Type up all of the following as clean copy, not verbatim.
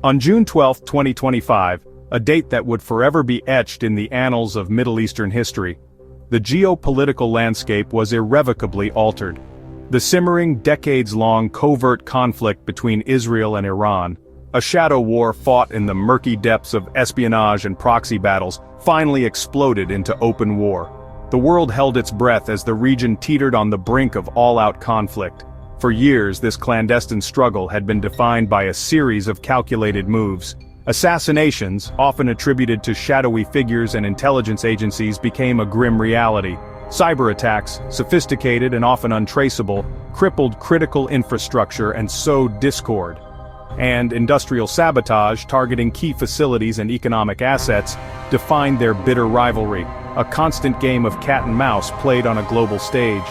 On June 12, 2025, a date that would forever be etched in the annals of Middle Eastern history, the geopolitical landscape was irrevocably altered. The simmering, decades-long covert conflict between Israel and Iran, a shadow war fought in the murky depths of espionage and proxy battles, finally exploded into open war. The world held its breath as the region teetered on the brink of all-out conflict. For years, this clandestine struggle had been defined by a series of calculated moves. Assassinations, often attributed to shadowy figures and intelligence agencies, became a grim reality. Cyber attacks, sophisticated and often untraceable, crippled critical infrastructure and sowed discord. And industrial sabotage, targeting key facilities and economic assets, defined their bitter rivalry, a constant game of cat and mouse played on a global stage.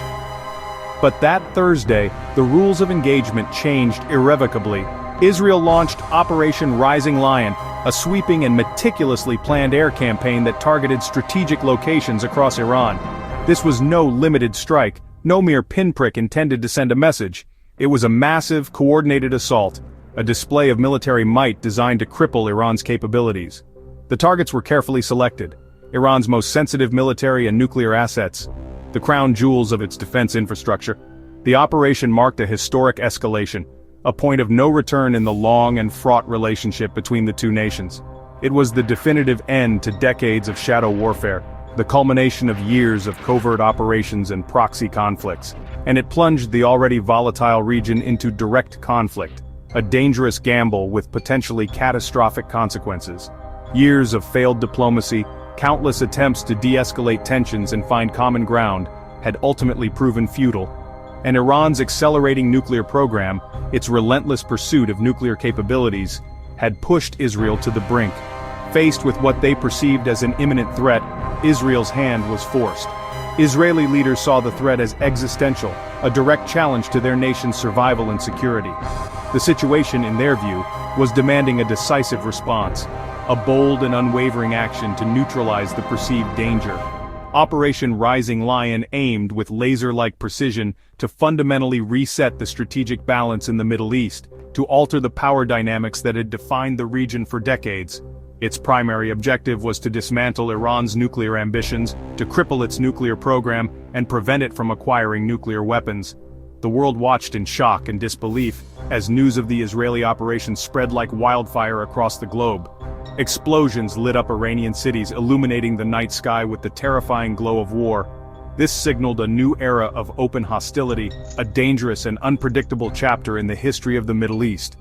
But that Thursday, the rules of engagement changed irrevocably. Israel launched Operation Rising Lion, a sweeping and meticulously planned air campaign that targeted strategic locations across Iran. This was no limited strike, no mere pinprick intended to send a message. It was a massive, coordinated assault, a display of military might designed to cripple Iran's capabilities. The targets were carefully selected: Iran's most sensitive military and nuclear assets, the crown jewels of its defense infrastructure. The operation marked a historic escalation, a point of no return in the long and fraught relationship between the two nations. It was the definitive end to decades of shadow warfare, the culmination of years of covert operations and proxy conflicts, and it plunged the already volatile region into direct conflict, a dangerous gamble with potentially catastrophic consequences. Years of failed diplomacy, countless attempts to de-escalate tensions and find common ground, had ultimately proven futile. And Iran's accelerating nuclear program, its relentless pursuit of nuclear capabilities, had pushed Israel to the brink. Faced with what they perceived as an imminent threat, Israel's hand was forced. Israeli leaders saw the threat as existential, a direct challenge to their nation's survival and security. The situation, in their view, was demanding a decisive response, a bold and unwavering action to neutralize the perceived danger. Operation Rising Lion aimed with laser-like precision to fundamentally reset the strategic balance in the Middle East, to alter the power dynamics that had defined the region for decades. Its primary objective was to dismantle Iran's nuclear ambitions, to cripple its nuclear program, and prevent it from acquiring nuclear weapons. The world watched in shock and disbelief as news of the Israeli operation spread like wildfire across the globe. Explosions lit up Iranian cities, illuminating the night sky with the terrifying glow of war. This signaled a new era of open hostility, a dangerous and unpredictable chapter in the history of the Middle East.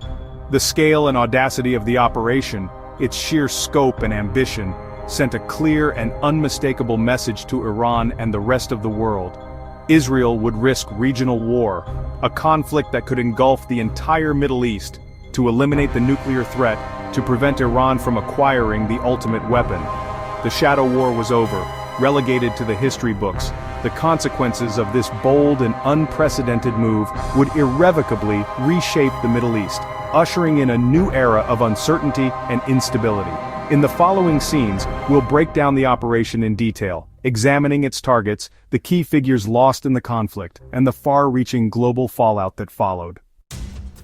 The scale and audacity of the operation, its sheer scope and ambition, sent a clear and unmistakable message to Iran and the rest of the world. Israel would risk regional war, a conflict that could engulf the entire Middle East, to eliminate the nuclear threat, to prevent Iran from acquiring the ultimate weapon. The shadow war was over, relegated to the history books. The consequences of this bold and unprecedented move would irrevocably reshape the Middle East, ushering in a new era of uncertainty and instability. In the following scenes, we'll break down the operation in detail, examining its targets, the key figures lost in the conflict, and the far-reaching global fallout that followed.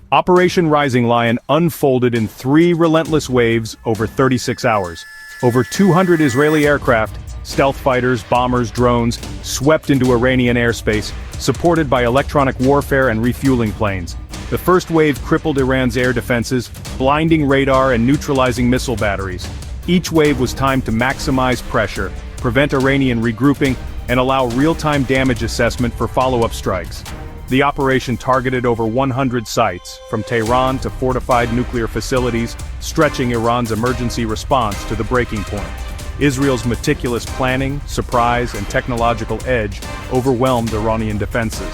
Operation Rising Lion unfolded in 3 relentless waves over 36 hours. Over 200 Israeli aircraft, stealth fighters, bombers, drones, swept into Iranian airspace, supported by electronic warfare and refueling planes. The first wave crippled Iran's air defenses, blinding radar and neutralizing missile batteries. Each wave was timed to maximize pressure, prevent Iranian regrouping, and allow real-time damage assessment for follow-up strikes. The operation targeted over 100 sites, from Tehran to fortified nuclear facilities, stretching Iran's emergency response to the breaking point. Israel's meticulous planning, surprise, and technological edge overwhelmed Iranian defenses.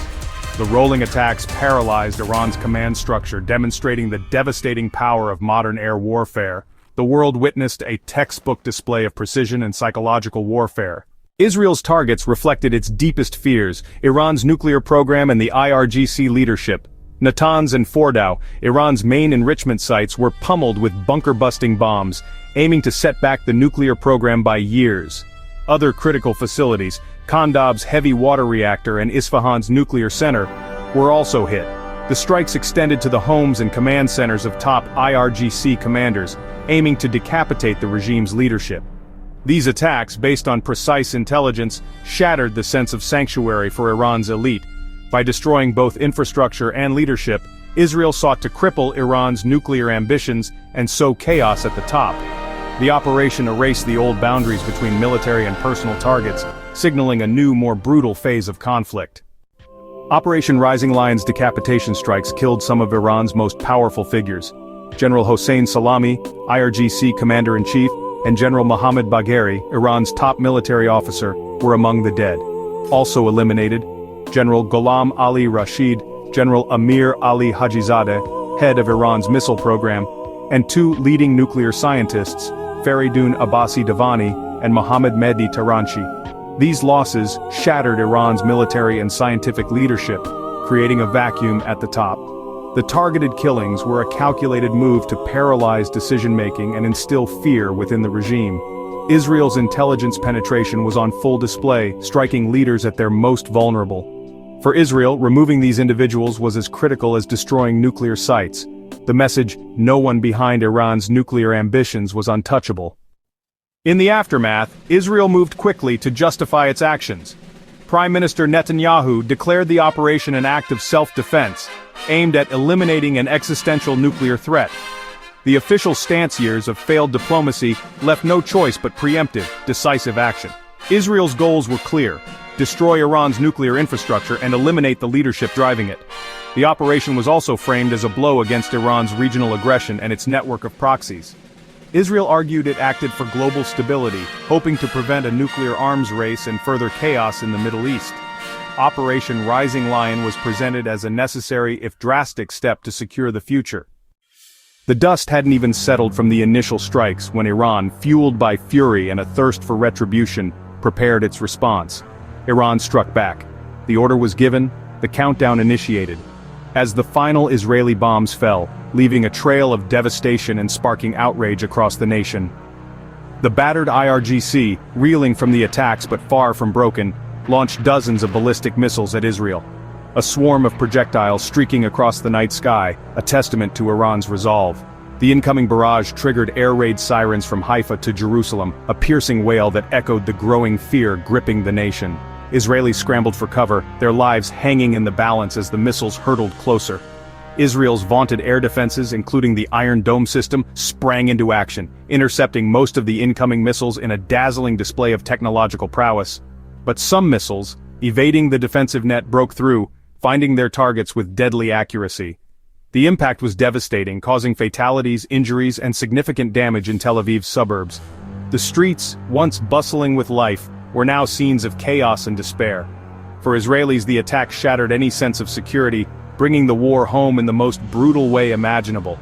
The rolling attacks paralyzed Iran's command structure, demonstrating the devastating power of modern air warfare. The world witnessed a textbook display of precision and psychological warfare. Israel's targets reflected its deepest fears: Iran's nuclear program and the IRGC leadership. Natanz and Fordow, Iran's main enrichment sites, were pummeled with bunker-busting bombs, aiming to set back the nuclear program by years. Other critical facilities, Kandab's heavy water reactor and Isfahan's nuclear center, were also hit. The strikes extended to the homes and command centers of top IRGC commanders, aiming to decapitate the regime's leadership. These attacks, based on precise intelligence, shattered the sense of sanctuary for Iran's elite. By destroying both infrastructure and leadership, Israel sought to cripple Iran's nuclear ambitions and sow chaos at the top. The operation erased the old boundaries between military and personal targets, signaling a new, more brutal phase of conflict. Operation Rising Lion's decapitation strikes killed some of Iran's most powerful figures. General Hossein Salami, IRGC Commander-in-Chief, and General Mohammad Bagheri, Iran's top military officer, were among the dead. Also eliminated, General Gholam Ali Rashid, General Amir Ali Hajizadeh, head of Iran's missile program, and two leading nuclear scientists, Faridun Abbasi Davani and Mohammad Mehdi Taranchi. These losses shattered Iran's military and scientific leadership, creating a vacuum at the top. The targeted killings were a calculated move to paralyze decision-making and instill fear within the regime. Israel's intelligence penetration was on full display, striking leaders at their most vulnerable. For Israel, removing these individuals was as critical as destroying nuclear sites. The message, "No one behind Iran's nuclear ambitions," was untouchable. In the aftermath, Israel moved quickly to justify its actions. Prime Minister Netanyahu declared the operation an act of self-defense, aimed at eliminating an existential nuclear threat. The official stance years of failed diplomacy left no choice but preemptive, decisive action. Israel's goals were clear: destroy Iran's nuclear infrastructure and eliminate the leadership driving it. The operation was also framed as a blow against Iran's regional aggression and its network of proxies. Israel argued it acted for global stability, hoping to prevent a nuclear arms race and further chaos in the Middle East. Operation Rising Lion was presented as a necessary, if drastic, step to secure the future. The dust hadn't even settled from the initial strikes when Iran, fueled by fury and a thirst for retribution, prepared its response. Iran struck back. The order was given, the countdown initiated. As the final Israeli bombs fell, leaving a trail of devastation and sparking outrage across the nation. The battered IRGC, reeling from the attacks but far from broken, launched dozens of ballistic missiles at Israel. A swarm of projectiles streaking across the night sky, a testament to Iran's resolve. The incoming barrage triggered air raid sirens from Haifa to Jerusalem, a piercing wail that echoed the growing fear gripping the nation. Israelis scrambled for cover, their lives hanging in the balance as the missiles hurtled closer. Israel's vaunted air defenses, including the Iron Dome system, sprang into action, intercepting most of the incoming missiles in a dazzling display of technological prowess. But some missiles, evading the defensive net, broke through, finding their targets with deadly accuracy. The impact was devastating, causing fatalities, injuries, and significant damage in Tel Aviv's suburbs. The streets, once bustling with life, were now scenes of chaos and despair. For Israelis, the attack shattered any sense of security, bringing the war home in the most brutal way imaginable.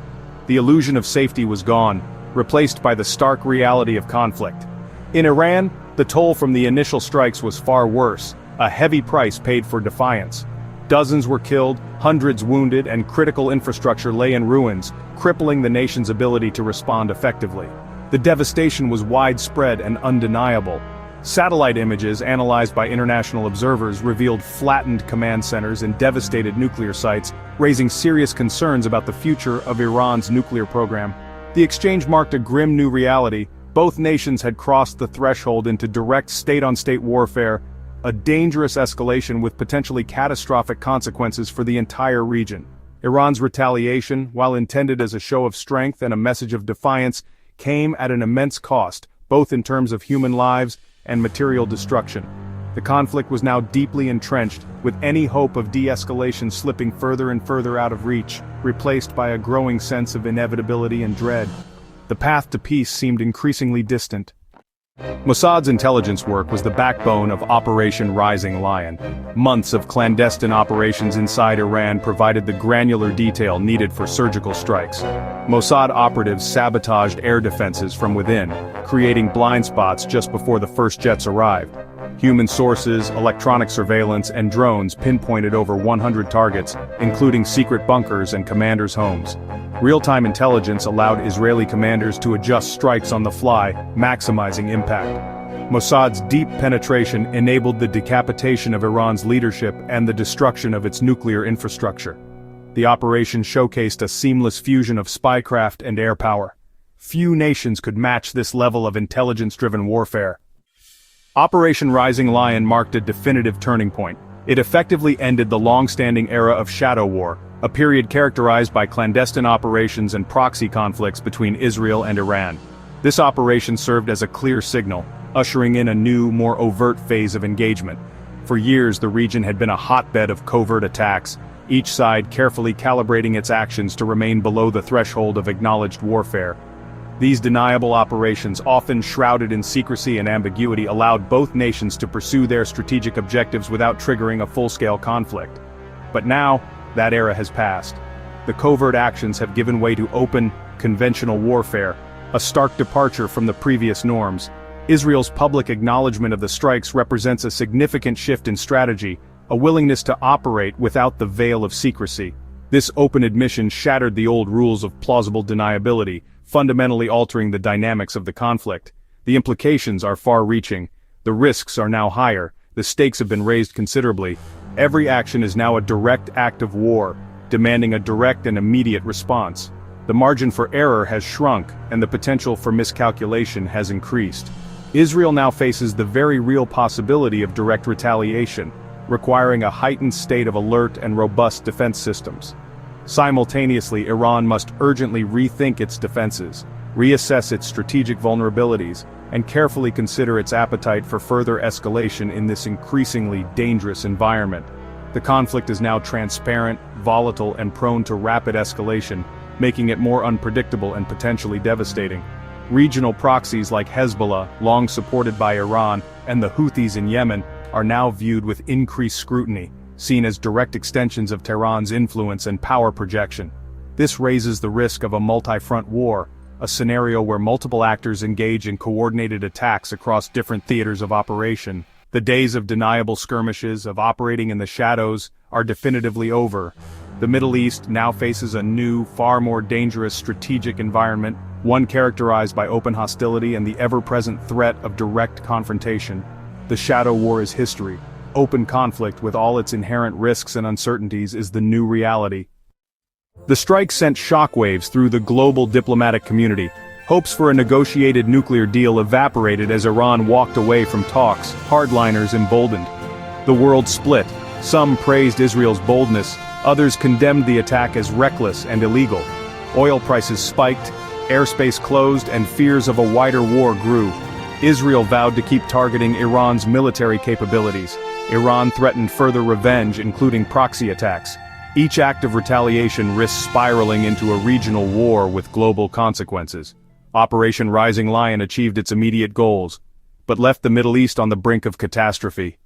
The illusion of safety was gone, replaced by the stark reality of conflict. In Iran, the toll from the initial strikes was far worse, a heavy price paid for defiance. Dozens were killed, hundreds wounded, and critical infrastructure lay in ruins, crippling the nation's ability to respond effectively. The devastation was widespread and undeniable. Satellite images analyzed by international observers revealed flattened command centers and devastated nuclear sites, raising serious concerns about the future of Iran's nuclear program. The exchange marked a grim new reality. Both nations had crossed the threshold into direct state-on-state warfare, a dangerous escalation with potentially catastrophic consequences for the entire region. Iran's retaliation, while intended as a show of strength and a message of defiance, came at an immense cost, both in terms of human lives and material destruction. The conflict was now deeply entrenched, with any hope of de-escalation slipping further and further out of reach, replaced by a growing sense of inevitability and dread. The path to peace seemed increasingly distant. Mossad's intelligence work was the backbone of Operation Rising Lion. Months of clandestine operations inside Iran provided the granular detail needed for surgical strikes. Mossad operatives sabotaged air defenses from within, creating blind spots just before the first jets arrived. Human sources, electronic surveillance, and drones pinpointed over 100 targets, including secret bunkers and commanders' homes. Real-time intelligence allowed Israeli commanders to adjust strikes on the fly, maximizing impact. Mossad's deep penetration enabled the decapitation of Iran's leadership and the destruction of its nuclear infrastructure. The operation showcased a seamless fusion of spycraft and air power. Few nations could match this level of intelligence-driven warfare. Operation Rising Lion marked a definitive turning point. It effectively ended the long-standing era of shadow war, a period characterized by clandestine operations and proxy conflicts between Israel and Iran. This operation served as a clear signal, ushering in a new, more overt phase of engagement. For years, the region had been a hotbed of covert attacks, each side carefully calibrating its actions to remain below the threshold of acknowledged warfare. These deniable operations, often shrouded in secrecy and ambiguity, allowed both nations to pursue their strategic objectives without triggering a full-scale conflict. But now, that era has passed. The covert actions have given way to open, conventional warfare, a stark departure from the previous norms. Israel's public acknowledgement of the strikes represents a significant shift in strategy, a willingness to operate without the veil of secrecy. This open admission shattered the old rules of plausible deniability, fundamentally altering the dynamics of the conflict. The implications are far-reaching. The risks are now higher, the stakes have been raised considerably. Every action is now a direct act of war, demanding a direct and immediate response. The margin for error has shrunk, and the potential for miscalculation has increased. Israel now faces the very real possibility of direct retaliation, requiring a heightened state of alert and robust defense systems. Simultaneously, Iran must urgently rethink its defenses, reassess its strategic vulnerabilities, and carefully consider its appetite for further escalation in this increasingly dangerous environment. The conflict is now transparent, volatile, and prone to rapid escalation, making it more unpredictable and potentially devastating. Regional proxies like Hezbollah, long supported by Iran, and the Houthis in Yemen, are now viewed with increased scrutiny, seen as direct extensions of Tehran's influence and power projection. This raises the risk of a multi-front war, a scenario where multiple actors engage in coordinated attacks across different theaters of operation. The days of deniable skirmishes, of operating in the shadows, are definitively over. The Middle East now faces a new, far more dangerous strategic environment, one characterized by open hostility and the ever-present threat of direct confrontation. The shadow war is history. Open conflict, with all its inherent risks and uncertainties, is the new reality. The strike sent shockwaves through the global diplomatic community. Hopes for a negotiated nuclear deal evaporated as Iran walked away from talks, hardliners emboldened. The world split. Some praised Israel's boldness, others condemned the attack as reckless and illegal. Oil prices spiked, airspace closed, and fears of a wider war grew. Israel vowed to keep targeting Iran's military capabilities. Iran threatened further revenge, including proxy attacks. Each act of retaliation risks spiraling into a regional war with global consequences. Operation Rising Lion achieved its immediate goals, but left the Middle East on the brink of catastrophe.